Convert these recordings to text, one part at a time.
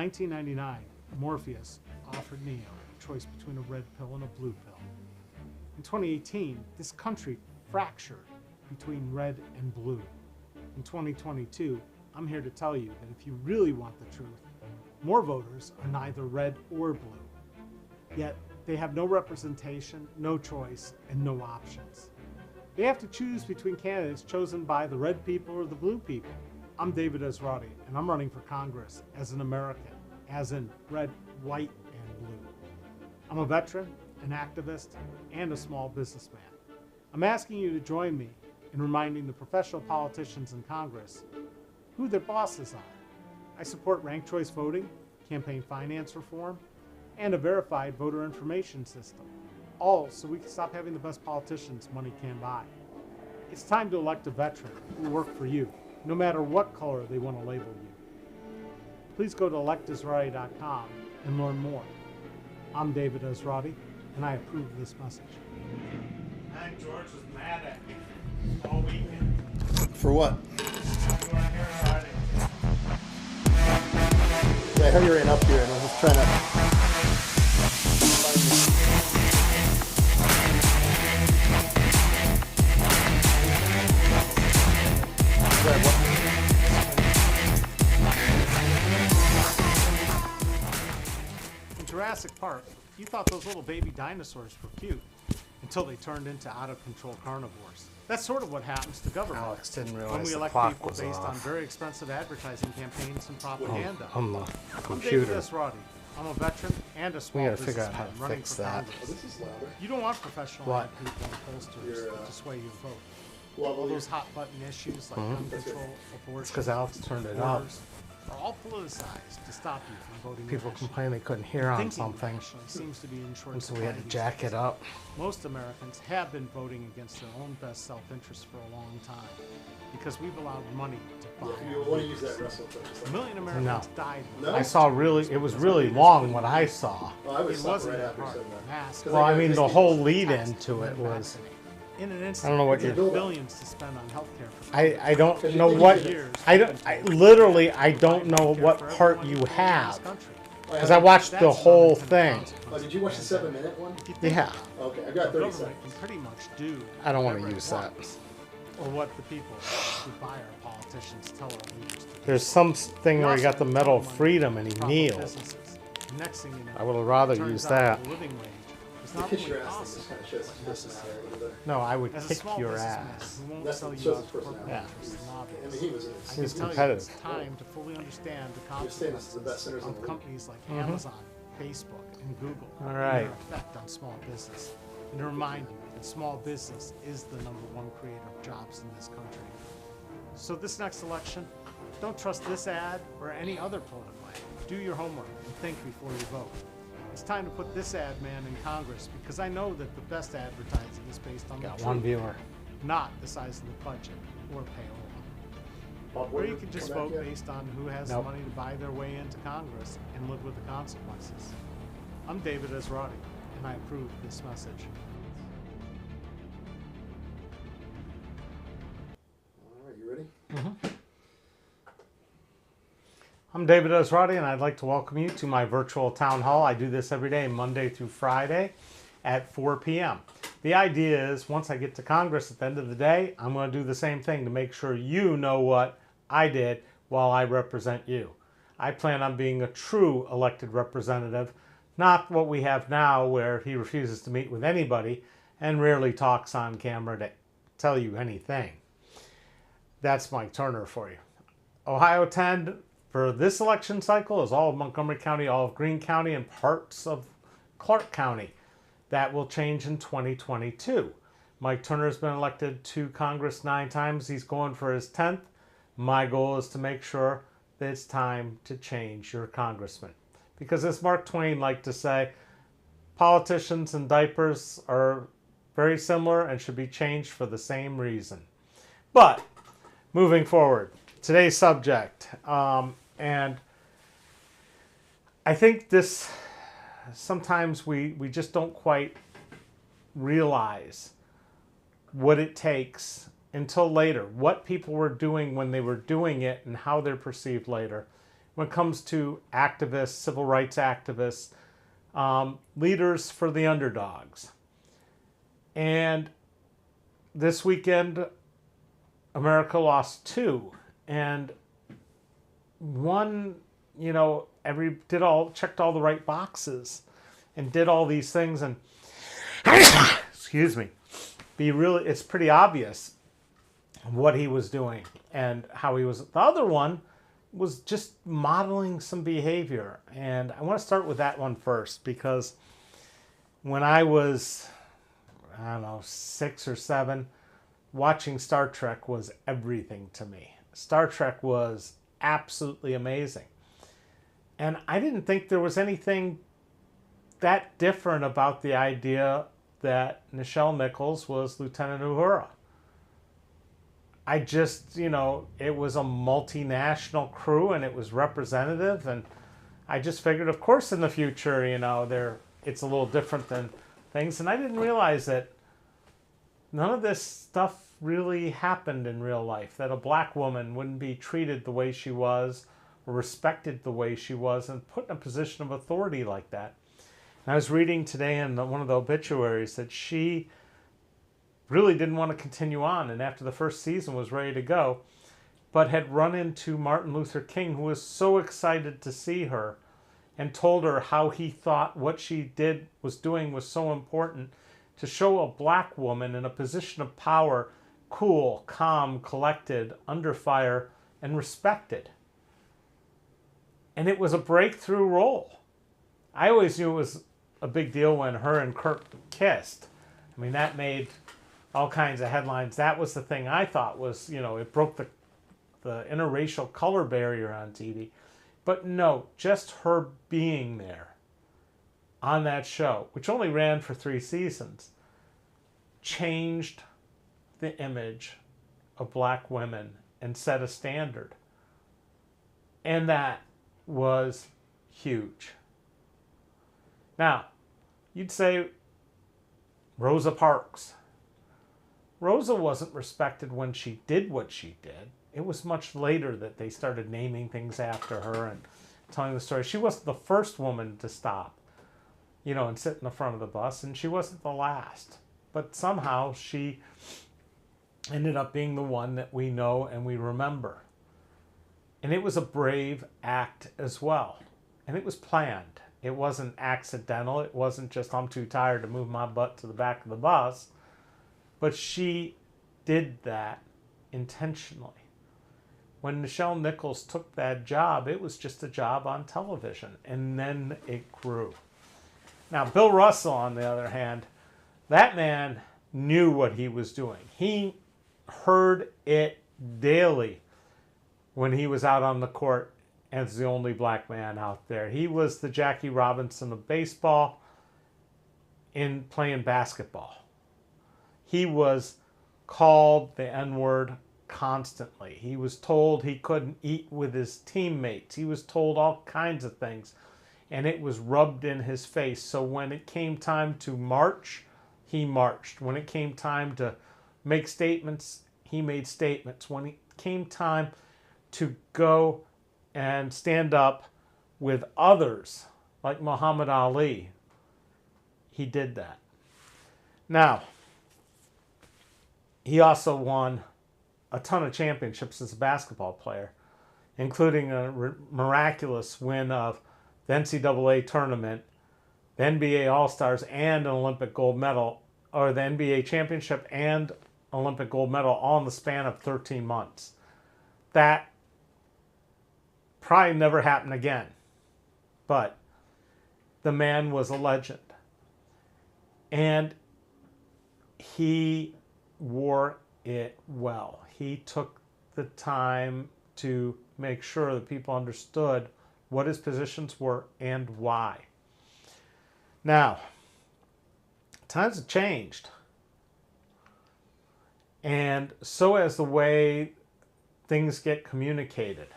1999, Morpheus offered Neo a choice between a red pill and a blue pill. In 2018, this country fractured between red and blue. In 2022, I'm here to tell you that if you really want the truth, more voters are neither red or blue. Yet, they have no representation, no choice, and no options. They have to choose between candidates chosen by the red people or the blue people. I'm David Esrati, and I'm running for Congress as an American, as in red, white, and blue. I'm a veteran, an activist, and a small businessman. I'm asking you to join me in reminding the professional politicians in Congress who their bosses are. I support ranked choice voting, campaign finance reform, and a verified voter information system, all so we can stop having the best politicians money can buy. It's time to elect a veteran who will work for you, no matter what color they want to label you. Please go to electesrati.com and learn more. I'm David Esrati, and I approve this message. I think George was mad at me all weekend. For what? When I hear Friday. Yeah, I heard you ran up here and I was just trying to find In Jurassic Park, you thought those little baby dinosaurs were cute until they turned into out-of-control carnivores. That's sort of what happens to government Alex didn't when realize we the elect clock people was based on off. very expensive advertising campaigns and propaganda. On the I'm David computer. Esrati. I'm a veteran and a small gotta figure out how to businessman running fix for that. Congress. this is louder. You don't want professional What? ad people and pollsters to sway your vote. Well, All those hot button issues like gun control, abortion, It's because Alex turned it up. borders are all politicized to stop you from voting. People rationally. complain they couldn't hear on Thinking something, rationally seems to be in short and so we had to supply jack these it up. days. Most Americans have been voting against their own best self-interest for a long time because we've allowed money to buy. You want to use that wrestle clip? A million Americans died. No? I saw it was really long what I saw. Oh, I It was wasn't right that after hard. saying that. Masks. Well, I mean, the whole lead into it was. In an instant, I don't know what there's you're- billions to spend on healthcare. For I don't know what. I don't know what part you have. Because I watched the whole thing. Oh, did you watch the 7-minute one? Yeah. Okay, I got 30 Government seconds. can pretty much do. I don't wanna whatever it use that. wants, or what the people who buy our politicians tell our leaders to do. There's something where he got the Medal of Freedom and he Profit kneeled. businesses. And next thing you know, I would have rather it turns used out that. the living wage is The not kiss only your ass thing awesome, just kind of shows but his personality necessary. a little bit. No, I would As a kick small your businessman ass. who won't That's sell what you shows out his to corporate personality. interests and I lobbyists. mean, he was in I his. can He's tell you competitive. it's time to fully understand the You're saying this is the best consequences sinners in of the league. companies like Amazon, Facebook, and Google, All and right. their effect on small business. And to remind you that small business is the #1 creator of jobs in this country. So this next election, don't trust this ad or any other political ad. Do your homework and think before you vote. It's time to put this ad man in Congress because I know that the best advertising is based on Got the one truth, viewer. not the size of the budget or payroll. Bob Or Woodward you can just come back vote yet? based on who has Nope. the money to buy their way into Congress and live with the consequences. I'm David Esrati, and I approve this message. All right, you ready? I'm David Esrati, and I'd like to welcome you to my virtual town hall. I do this every day, Monday through Friday at 4 p.m. The idea is once I get to Congress at the end of the day, I'm going to do the same thing to make sure you know what I did while I represent you. I plan on being a true elected representative, not what we have now where he refuses to meet with anybody and rarely talks on camera to tell you anything. That's Mike Turner for you. Ohio 10 for this election cycle is all of Montgomery County, all of Greene County, and parts of Clark County. That will change in 2022. Mike Turner has been elected to Congress 9 times. He's going for his 10th. My goal is to make sure that it's time to change your congressman. Because as Mark Twain liked to say, politicians and diapers are very similar and should be changed for the same reason. But moving forward, today's subject, and I think this, sometimes we just don't quite realize what it takes until later, what people were doing when they were doing it and how they're perceived later when it comes to activists, civil rights activists, leaders for the underdogs. And this weekend, America lost 2. And one, checked all the right boxes and did all these things. And excuse me, it's pretty obvious what he was doing and how he was. The other one was just modeling some behavior. And I want to start with that one first, because when I was, 6 or 7, watching Star Trek was everything to me. Star Trek was absolutely amazing. And I didn't think there was anything that different about the idea that Nichelle Nichols was Lieutenant Uhura. I just, it was a multinational crew and it was representative, and I just figured, of course, in the future, it's a little different than things. And I didn't realize that none of this stuff really happened in real life, that a black woman wouldn't be treated the way she was or respected the way she was and put in a position of authority like that. And I was reading today in one of the obituaries that she really didn't want to continue on, and after the first season was ready to go, but had run into Martin Luther King, who was so excited to see her and told her how he thought what she was doing was so important to show a black woman in a position of power, cool, calm, collected, under fire, and respected. And it was a breakthrough role. I always knew it was a big deal when her and Kirk kissed. I mean, that made all kinds of headlines. That was the thing I thought was, it broke the interracial color barrier on TV. But no, just her being there on that show, which only ran for 3 seasons, changed the image of black women and set a standard. And that was huge. Now, you'd say Rosa Parks. Rosa wasn't respected when she did what she did. It was much later that they started naming things after her and telling the story. She wasn't the first woman to stop, and sit in the front of the bus, and she wasn't the last. But somehow she ended up being the one that we know and we remember. And it was a brave act as well. And it was planned. It wasn't accidental. It wasn't just, I'm too tired to move my butt to the back of the bus. But she did that intentionally. When Nichelle Nichols took that job, it was just a job on television. And then it grew. Now, Bill Russell, on the other hand, that man knew what he was doing. He heard it daily when he was out on the court as the only black man out there. He was the Jackie Robinson of baseball in playing basketball. He was called the N-word constantly. He was told he couldn't eat with his teammates. He was told all kinds of things, and it was rubbed in his face. So when it came time to march, he marched. When it came time to make statements, he made statements. When it came time to go and stand up with others, like Muhammad Ali, he did that. Now, he also won a ton of championships as a basketball player, including a miraculous win of the NCAA tournament, the NBA All-Stars, and an Olympic gold medal, or the NBA championship and Olympic gold medal, all in the span of 13 months. That probably never happened again. But the man was a legend. And he wore it well. He took the time to make sure that people understood what his positions were and why. Now, times have changed. And so has the way things get communicated.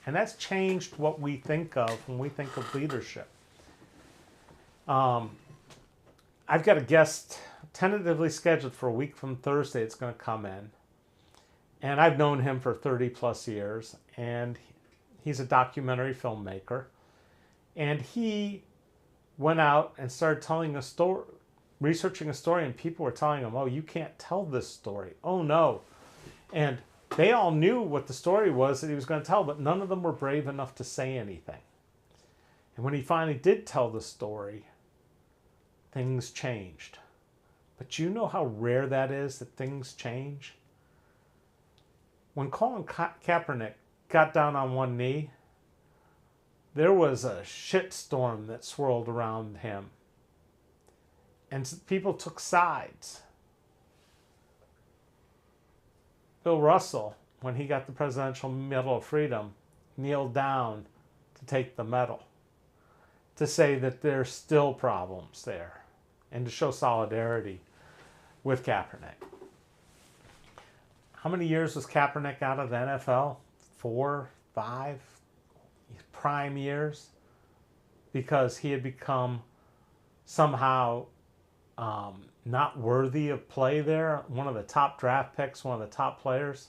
And that's changed what we think of when we think of leadership. I've got a guest tentatively scheduled for a week from Thursday. It's going to come in. And I've known him for 30 plus years. And He's a documentary filmmaker. And he went out and started telling a story, researching a story, and people were telling him, oh, you can't tell this story. Oh, no. And they all knew what the story was that he was going to tell, but none of them were brave enough to say anything. And when he finally did tell the story, things changed. But you know how rare that is, that things change? When Colin Kaepernick got down on one knee, there was a shitstorm that swirled around him. And people took sides. Bill Russell, when he got the Presidential Medal of Freedom, kneeled down to take the medal, to say that there's still problems there, and to show solidarity with Kaepernick. How many years was Kaepernick out of the NFL? 4, 5 prime years? Because he had become somehow not worthy of play there, one of the top draft picks, one of the top players.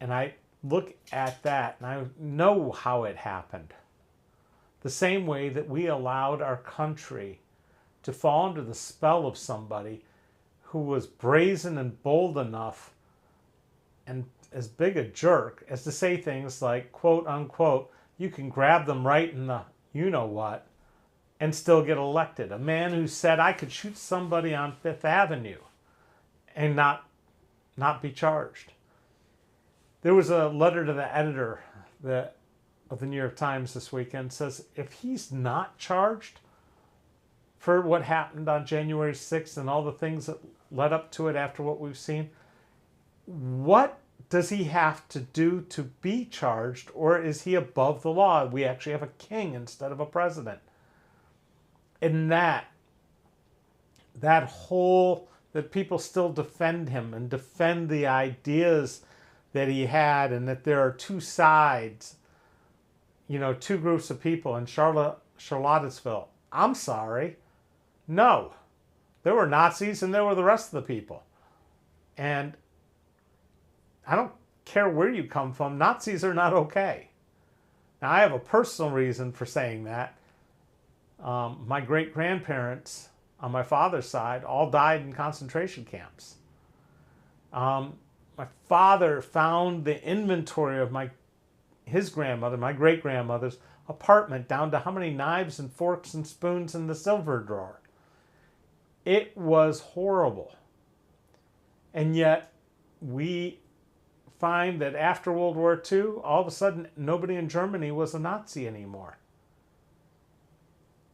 And I look at that and I know how it happened. The same way that we allowed our country to fall under the spell of somebody who was brazen and bold enough and as big a jerk as to say things like, quote unquote, you can grab them right in the you-know-what and still get elected. A man who said I could shoot somebody on Fifth Avenue and not be charged. There was a letter to the editor of the New York Times this weekend, says if he's not charged for what happened on January 6th and all the things that led up to it after what we've seen, what does he have to do to be charged, or is he above the law? We actually have a king instead of a president. And that whole, that people still defend him and defend the ideas that he had, and that there are two sides, two groups of people in Charlottesville. I'm sorry. No. There were Nazis and there were the rest of the people. And I don't care where you come from, Nazis are not okay. Now, I have a personal reason for saying that. My great-grandparents on my father's side all died in concentration camps. My father found the inventory of his grandmother, my great-grandmother's apartment, down to how many knives and forks and spoons in the silver drawer. It was horrible. And yet, we find that after World War II, all of a sudden, nobody in Germany was a Nazi anymore.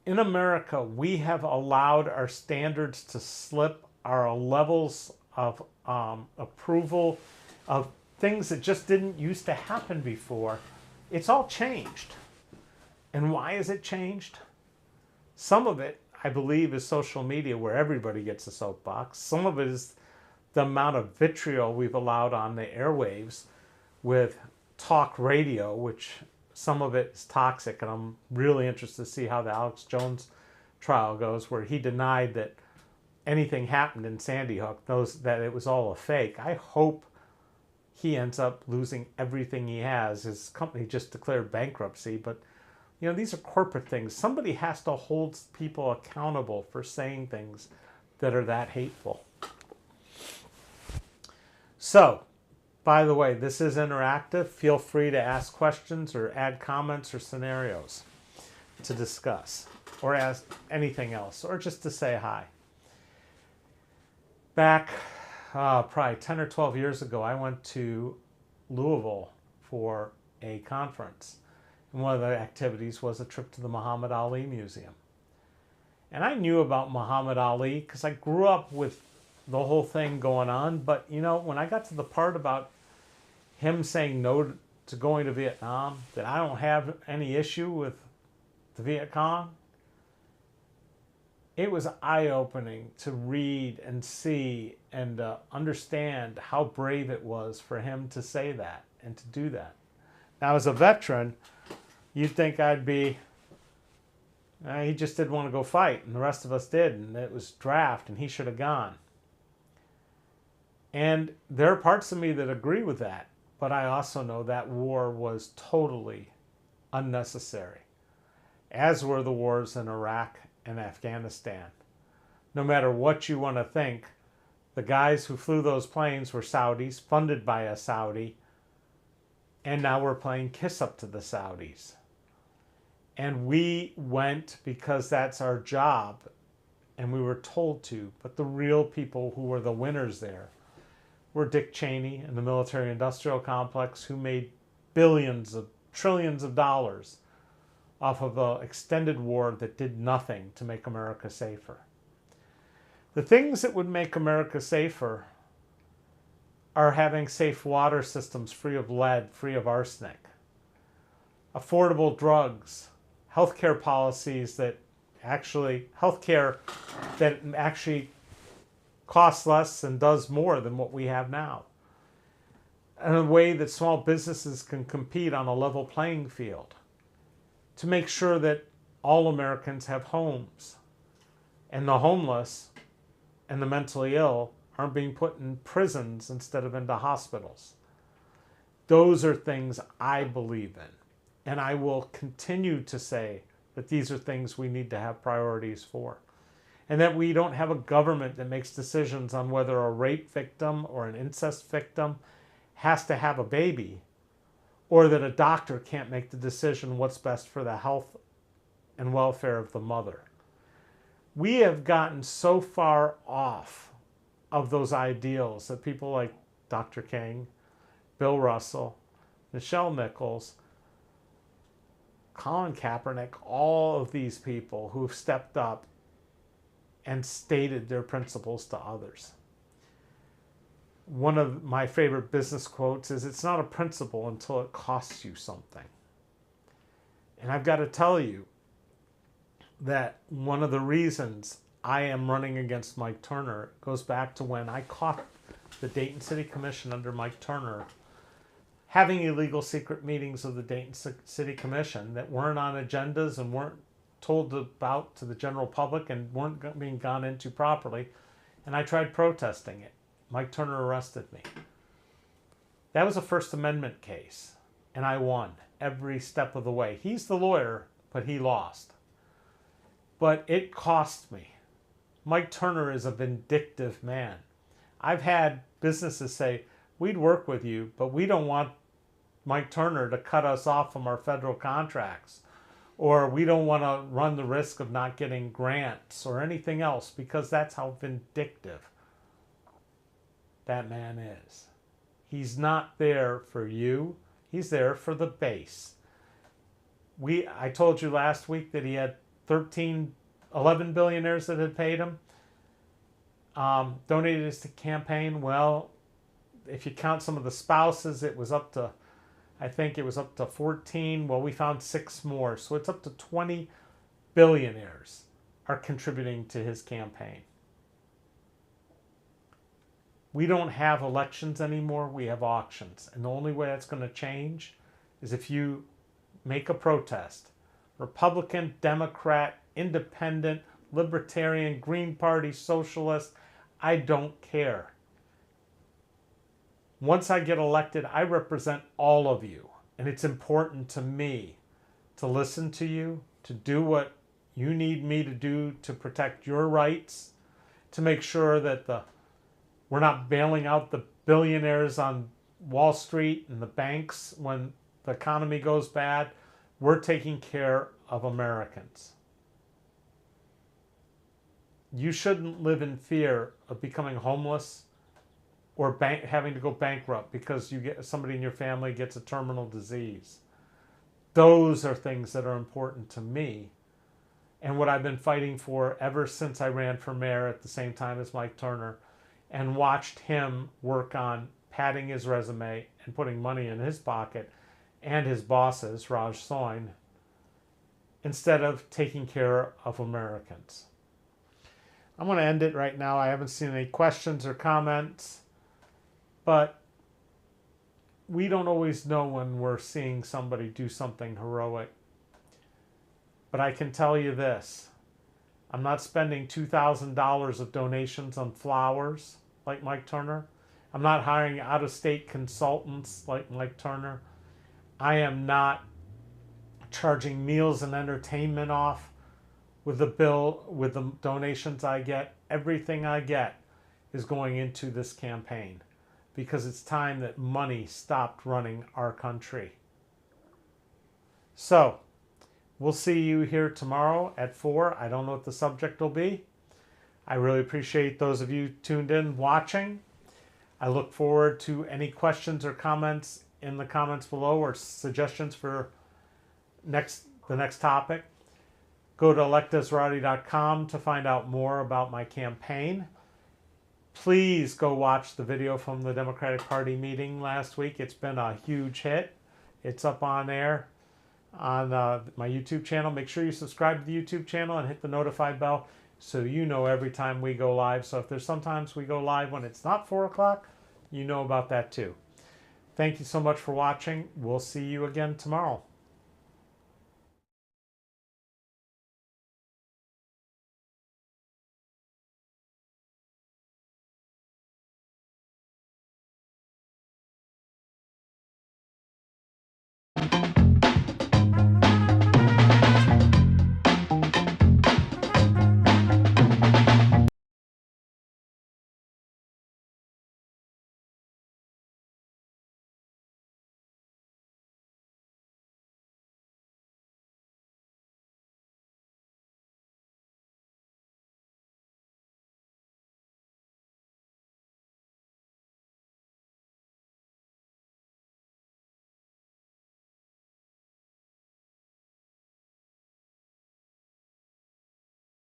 In America, we have allowed our standards to slip, our levels of approval of things that just didn't used to happen before. It's all changed. And why is it changed? Some of it, I believe, is social media, where everybody gets a soapbox. Some of it is the amount of vitriol we've allowed on the airwaves with talk radio, which some of it is toxic, and I'm really interested to see how the Alex Jones trial goes, where he denied that anything happened in Sandy Hook, that it was all a fake. I hope he ends up losing everything he has. His company just declared bankruptcy, but these are corporate things. Somebody has to hold people accountable for saying things that are that hateful. So, by the way, this is interactive. Feel free to ask questions or add comments or scenarios to discuss, or ask anything else, or just to say hi. Back probably 10 or 12 years ago, I went to Louisville for a conference. And one of the activities was a trip to the Muhammad Ali Museum. And I knew about Muhammad Ali because I grew up with the whole thing going on. But, when I got to the part about him saying no to going to Vietnam, that I don't have any issue with the Viet Cong, it was eye-opening to read and see and understand how brave it was for him to say that and to do that. Now, as a veteran, you'd think I'd be, he just didn't want to go fight, and the rest of us did, and it was draft, and he should have gone. And there are parts of me that agree with that, but I also know that war was totally unnecessary, as were the wars in Iraq and Afghanistan. No matter what you want to think, the guys who flew those planes were Saudis, funded by a Saudi, and now we're playing kiss up to the Saudis. And we went because that's our job, and we were told to, but the real people who were the winners there were Dick Cheney and the military-industrial complex, who made trillions of dollars off of an extended war that did nothing to make America safer. The things that would make America safer are having safe water systems free of lead, free of arsenic, affordable drugs, healthcare policies that actually costs less and does more than what we have now, and a way that small businesses can compete on a level playing field, to make sure that all Americans have homes, and the homeless and the mentally ill aren't being put in prisons instead of into hospitals. Those are things I believe in. And I will continue to say that these are things we need to have priorities for. And that we don't have a government that makes decisions on whether a rape victim or an incest victim has to have a baby, or that a doctor can't make the decision what's best for the health and welfare of the mother. We have gotten so far off of those ideals that people like Dr. King, Bill Russell, Nichelle Nichols, Colin Kaepernick, all of these people who've stepped up and stated their principles to others. One of my favorite business quotes is, "It's not a principle until it costs you something." And I've got to tell you that one of the reasons I am running against Mike Turner goes back to when I caught the Dayton City Commission under Mike Turner having illegal secret meetings of the Dayton City Commission that weren't on agendas and weren't told about to the general public and weren't being gone into properly. And I tried protesting it. Mike Turner arrested me. That was a First Amendment case, and I won every step of the way. He's the lawyer, but he lost. But it cost me. Mike Turner is a vindictive man. I've had businesses say, "We'd work with you, but we don't want Mike Turner to cut us off from our federal contracts," or "we don't want to run the risk of not getting grants," or anything else, because that's how vindictive that man is. He's not there for you. He's there for the base. I told you last week that he had 11 billionaires that had paid him, donated his campaign. Well, if you count some of the spouses, I think it was up to 14. Well, we found 6 more. So it's up to 20 billionaires are contributing to his campaign. We don't have elections anymore. We have auctions. And the only way that's going to change is if you make a protest. Republican, Democrat, Independent, Libertarian, Green Party, Socialist, I don't care. Once I get elected, I represent all of you. And it's important to me to listen to you, to do what you need me to do to protect your rights, to make sure that we're not bailing out the billionaires on Wall Street and the banks when the economy goes bad. We're taking care of Americans. You shouldn't live in fear of becoming homeless or having to go bankrupt because somebody in your family gets a terminal disease. Those are things that are important to me, and what I've been fighting for ever since I ran for mayor at the same time as Mike Turner and watched him work on padding his resume and putting money in his pocket and his bosses, Raj Soin, instead of taking care of Americans. I'm going to end it right now. I haven't seen any questions or comments, but we don't always know when we're seeing somebody do something heroic. But I can tell you this. I'm not spending $2,000 of donations on flowers like Mike Turner. I'm not hiring out-of-state consultants like Mike Turner. I am not charging meals and entertainment off with the bill, with the donations I get. Everything I get is going into this campaign because it's time that money stopped running our country. So, we'll see you here tomorrow at 4. I don't know what the subject will be. I really appreciate those of you tuned in watching. I look forward to any questions or comments in the comments below or suggestions for the next topic. Go to electesrati.com to find out more about my campaign. Please go watch the video from the Democratic Party meeting last week. It's been a huge hit. It's up on air on my YouTube channel. Make sure you subscribe to the YouTube channel and hit the notify bell so you know every time we go live. So if there's sometimes we go live when it's not 4 o'clock, you know about that too. Thank you so much for watching. We'll see you again tomorrow.